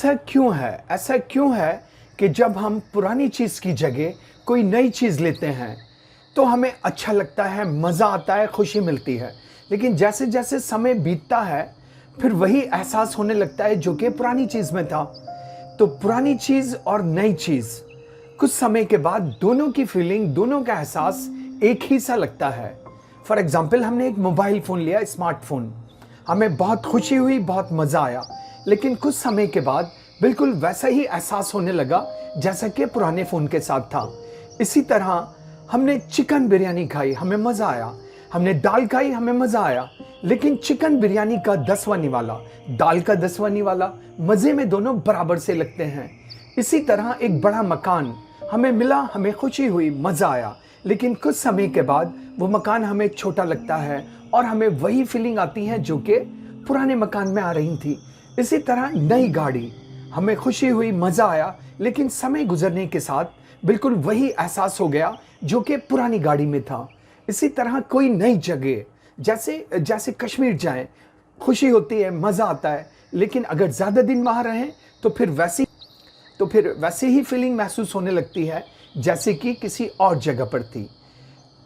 ऐसा क्यों है कि जब हम पुरानी चीज़ की जगह कोई नई चीज़ लेते हैं तो हमें अच्छा लगता है, मज़ा आता है, खुशी मिलती है। लेकिन जैसे जैसे समय बीतता है फिर वही एहसास होने लगता है जो कि पुरानी चीज़ में था। तो पुरानी चीज़ और नई चीज़ कुछ समय के बाद दोनों की फीलिंग, दोनों का एहसास एक ही सा लगता है। फॉर एग्जाम्पल, हमने एक मोबाइल फ़ोन लिया, स्मार्टफोन, हमें बहुत खुशी हुई, बहुत मज़ा आया, लेकिन कुछ समय के बाद बिल्कुल वैसा ही एहसास होने लगा जैसा कि पुराने फ़ोन के साथ था। इसी तरह हमने चिकन बिरयानी खाई, हमें मज़ा आया, हमने दाल खाई, हमें मज़ा आया, लेकिन चिकन बिरयानी का 10वां निवाला, दाल का 10वां निवाला, मज़े में दोनों बराबर से लगते हैं। इसी तरह एक बड़ा मकान हमें मिला, हमें खुशी हुई, मज़ा आया, लेकिन कुछ समय के बाद वो मकान हमें छोटा लगता है और हमें वही फीलिंग आती है जो कि पुराने मकान में आ रही थी। इसी तरह नई गाड़ी, हमें खुशी हुई, मज़ा आया, लेकिन समय गुजरने के साथ बिल्कुल वही एहसास हो गया जो कि पुरानी गाड़ी में था। इसी तरह कोई नई जगह, जैसे जैसे कश्मीर जाएं, खुशी होती है, मज़ा आता है, लेकिन अगर ज़्यादा दिन वहाँ रहें तो फिर वैसी ही फीलिंग महसूस होने लगती है जैसे कि किसी और जगह पर थी।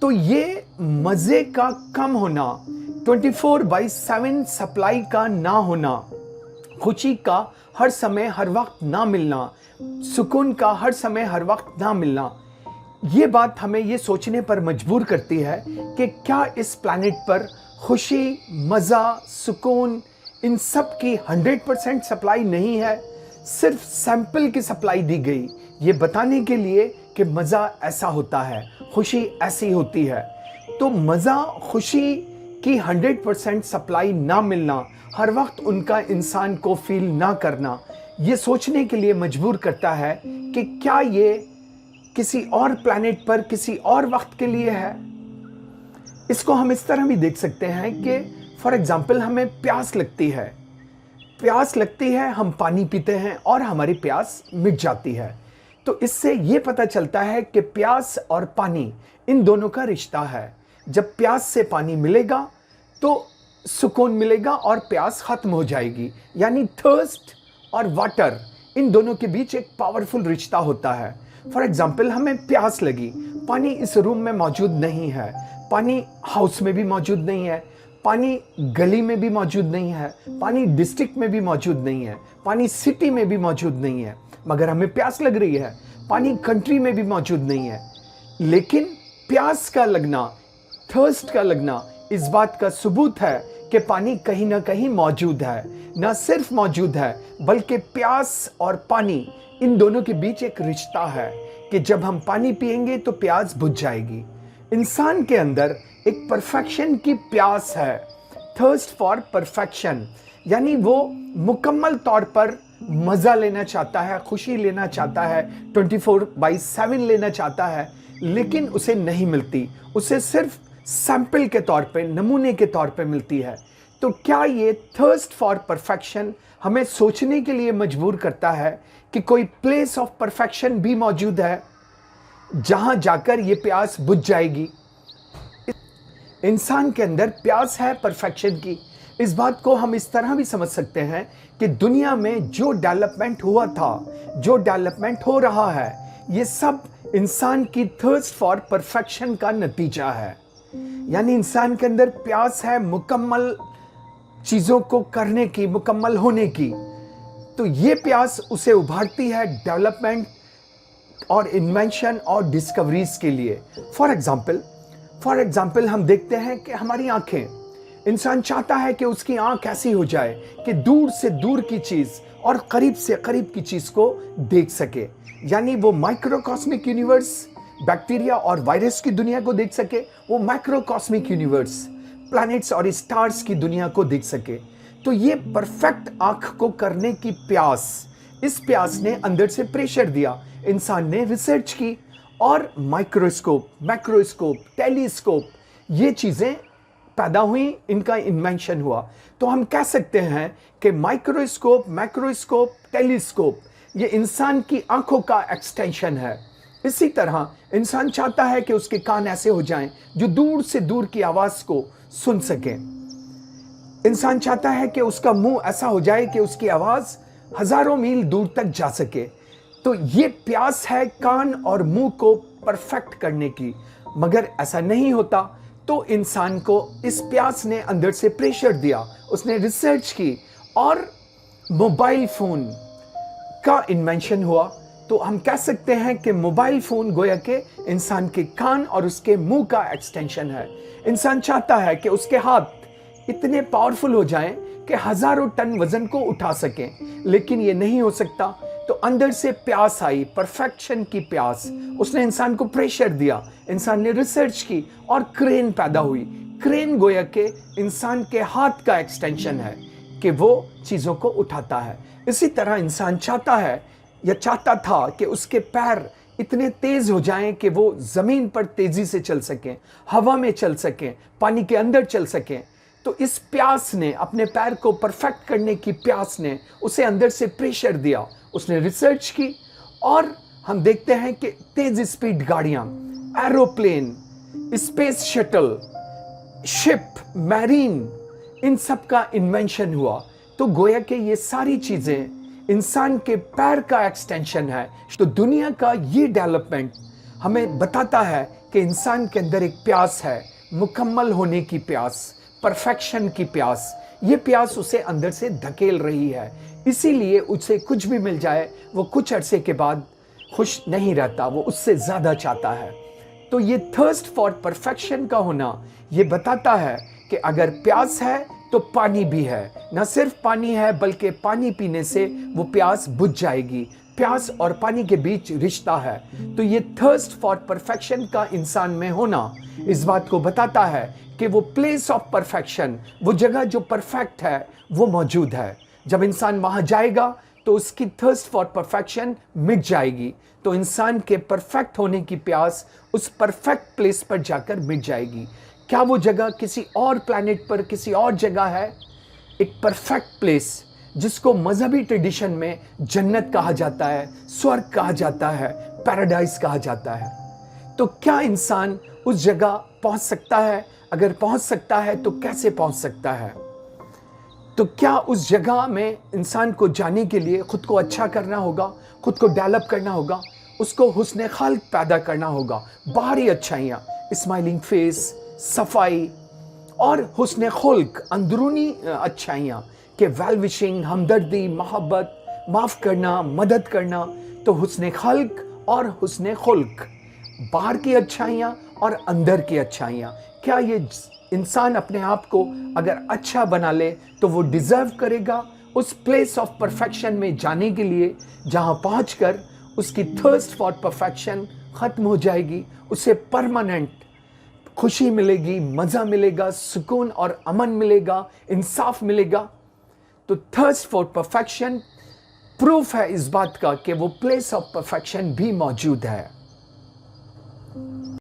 तो ये मज़े का कम होना, 24/7 सप्लाई का ना होना, खुशी का हर समय हर वक्त ना मिलना, सुकून का हर समय हर वक्त ना मिलना, ये बात हमें ये सोचने पर मजबूर करती है कि क्या इस प्लैनेट पर खुशी, मज़ा, सुकून, इन सब की 100% सप्लाई नहीं है। सिर्फ सैंपल की सप्लाई दी गई ये बताने के लिए कि मज़ा ऐसा होता है, खुशी ऐसी होती है। तो मज़ा, खुशी की 100% सप्लाई ना मिलना, हर वक्त उनका इंसान को फील ना करना, ये सोचने के लिए मजबूर करता है कि क्या ये किसी और प्लैनेट पर किसी और वक्त के लिए है। इसको हम इस तरह भी देख सकते हैं कि फॉर एग्जाम्पल, हमें प्यास लगती है, हम पानी पीते हैं और हमारी प्यास मिट जाती है। तो इससे ये पता चलता है कि प्यास और पानी, इन दोनों का रिश्ता है। जब प्यास से पानी मिलेगा तो सुकून मिलेगा और प्यास खत्म हो जाएगी। यानी थर्स्ट और वाटर, इन दोनों के बीच एक पावरफुल रिश्ता होता है। फॉर एग्जाम्पल, हमें प्यास लगी, पानी इस रूम में मौजूद नहीं है, पानी हाउस में भी मौजूद नहीं है, पानी गली में भी मौजूद नहीं है, पानी डिस्ट्रिक्ट में भी मौजूद नहीं है, पानी सिटी में भी मौजूद नहीं है, मगर हमें प्यास लग रही है। पानी कंट्री में भी मौजूद नहीं है, लेकिन प्यास का लगना, थर्स्ट का लगना, इस बात का सबूत है कि पानी कहीं ना कहीं मौजूद है। न सिर्फ मौजूद है बल्कि प्यास और पानी, इन दोनों के बीच एक रिश्ता है कि जब हम पानी पिएंगे तो प्यास बुझ जाएगी। इंसान के अंदर एक परफेक्शन की प्यास है, थर्स्ट फॉर परफेक्शन, यानी वो मुकम्मल तौर पर मज़ा लेना चाहता है, खुशी लेना चाहता है, 24/7 लेना चाहता है, लेकिन उसे नहीं मिलती, उसे सिर्फ सैंपल के तौर पे, नमूने के तौर पे मिलती है। तो क्या ये थर्स्ट फॉर परफेक्शन हमें सोचने के लिए मजबूर करता है कि कोई प्लेस ऑफ परफेक्शन भी मौजूद है जहां जाकर ये प्यास बुझ जाएगी। इंसान के अंदर प्यास है परफेक्शन की। इस बात को हम इस तरह भी समझ सकते हैं कि दुनिया में जो डेवलपमेंट हुआ था, जो डेवलपमेंट हो रहा है, ये सब इंसान की थर्स्ट फॉर परफेक्शन का नतीजा है। यानी इंसान के अंदर प्यास है मुकम्मल चीज़ों को करने की, मुकम्मल होने की। तो ये प्यास उसे उभारती है डेवलपमेंट और इन्वेंशन और डिस्कवरीज के लिए। फॉर एग्जाम्पल हम देखते हैं कि हमारी आंखें, इंसान चाहता है कि उसकी आंख ऐसी हो जाए कि दूर से दूर की चीज़ और करीब से करीब की चीज़ को देख सके। यानी वो माइक्रोकॉस्मिक यूनिवर्स, बैक्टीरिया और वायरस की दुनिया को देख सके, वो माइक्रोकॉस्मिक यूनिवर्स, प्लैनेट्स और स्टार्स की दुनिया को देख सके। तो ये परफेक्ट आंख को करने की प्यास, इस प्यास ने अंदर से प्रेशर दिया, इंसान ने रिसर्च की और माइक्रोस्कोप, मैक्रोस्कोप, टेलीस्कोप, ये चीज़ें पैदा हुई, इनका इन्वेंशन हुआ। तो हम कह सकते हैं कि माइक्रोस्कोप, मैक्रोस्कोप, टेलीस्कोप, ये इंसान की आंखों का एक्सटेंशन है। इसी तरह इंसान चाहता है कि उसके कान ऐसे हो जाएं जो दूर से दूर की आवाज़ को सुन सकें। इंसान चाहता है कि उसका मुंह ऐसा हो जाए कि उसकी आवाज़ हजारों मील दूर तक जा सके। तो ये प्यास है कान और मुंह को परफेक्ट करने की। मगर ऐसा नहीं होता तो इंसान को इस प्यास ने अंदर से प्रेशर दिया, उसने रिसर्च की और मोबाइल फोन का इन्वेंशन हुआ। तो हम कह सकते हैं कि मोबाइल फोन गोया के इंसान के कान और उसके मुंह का एक्सटेंशन है। इंसान चाहता है कि उसके हाथ इतने पावरफुल हो जाएं कि हजारों टन वजन को उठा सकें, लेकिन ये नहीं हो सकता। तो अंदर से प्यास आई, परफेक्शन की प्यास, उसने इंसान को प्रेशर दिया, इंसान ने रिसर्च की और क्रेन पैदा हुई। क्रेन गोया के इंसान के हाथ का एक्सटेंशन है कि वो चीजों को उठाता है। इसी तरह इंसान चाहता है या चाहता था कि उसके पैर इतने तेज हो जाएं कि वो जमीन पर तेजी से चल सकें, हवा में चल सकें, पानी के अंदर चल सकें। तो इस प्यास ने, अपने पैर को परफेक्ट करने की प्यास ने उसे अंदर से प्रेशर दिया। उसने रिसर्च की और हम देखते हैं कि तेज स्पीड गाड़ियां, aeroplane, space shuttle, ship, marine, इन सब का इन्वेंशन हुआ। तो गोया के ये सारी चीजें इंसान के पैर का एक्सटेंशन है। तो दुनिया का ये डेवलपमेंट हमें बताता है कि इंसान के अंदर एक प्यास है, मुकम्मल होने की प्यास, परफेक्शन की प्यास। ये प्यास उसे अंदर से धकेल रही है। इसीलिए उसे कुछ भी मिल जाए वो कुछ अरसे के बाद खुश नहीं रहता, वो उससे ज्यादा चाहता है। तो ये थर्स्ट फॉर परफेक्शन का होना ये बताता है कि अगर प्यास है तो पानी भी है। न सिर्फ पानी है बल्कि पानी पीने से वो प्यास बुझ जाएगी। प्यास और पानी के बीच रिश्ता है। तो ये थर्स्ट फॉर परफेक्शन का इंसान में होना इस बात को बताता है कि वो प्लेस ऑफ परफेक्शन, वो जगह जो परफेक्ट है, वो मौजूद है। जब इंसान वहां जाएगा तो उसकी थर्स्ट फॉर परफेक्शन मिट जाएगी। तो इंसान के परफेक्ट होने की प्यास उस परफेक्ट प्लेस पर जाकर मिट जाएगी। क्या वो जगह किसी और प्लैनेट पर, किसी और जगह है? एक परफेक्ट प्लेस जिसको मजहबी ट्रेडिशन में जन्नत कहा जाता है, स्वर्ग कहा जाता है, पैराडाइज कहा जाता है। तो क्या इंसान उस जगह पहुंच सकता है? अगर पहुंच सकता है तो कैसे पहुंच सकता है? तो क्या उस जगह में इंसान को जाने के लिए खुद को अच्छा करना होगा, खुद को डेवलप करना होगा, उसको हुस्न खल्क पैदा करना होगा। बाहरी अच्छाइयाँ, स्माइलिंग फेस, सफाई और हुस्न खुल्क, अंदरूनी अच्छाइयाँ के वेल विशिंग, हमदर्दी, मोहब्बत, माफ़ करना, मदद करना। तो हुस्न खल्क और हुस्न खुल्क, बाहर की अच्छाइयाँ और अंदर की अच्छाइयाँ। क्या ये इंसान अपने आप को अगर अच्छा बना ले तो वो डिज़र्व करेगा उस प्लेस ऑफ परफेक्शन में जाने के लिए, जहाँ पहुँचकर उसकी थर्स्ट फॉर परफेक्शन ख़त्म हो जाएगी, उसे परमानेंट खुशी मिलेगी, मज़ा मिलेगा, सुकून और अमन मिलेगा, इंसाफ मिलेगा। तो थर्स्ट फॉर परफेक्शन प्रूफ है इस बात का कि वो प्लेस ऑफ परफेक्शन भी मौजूद है।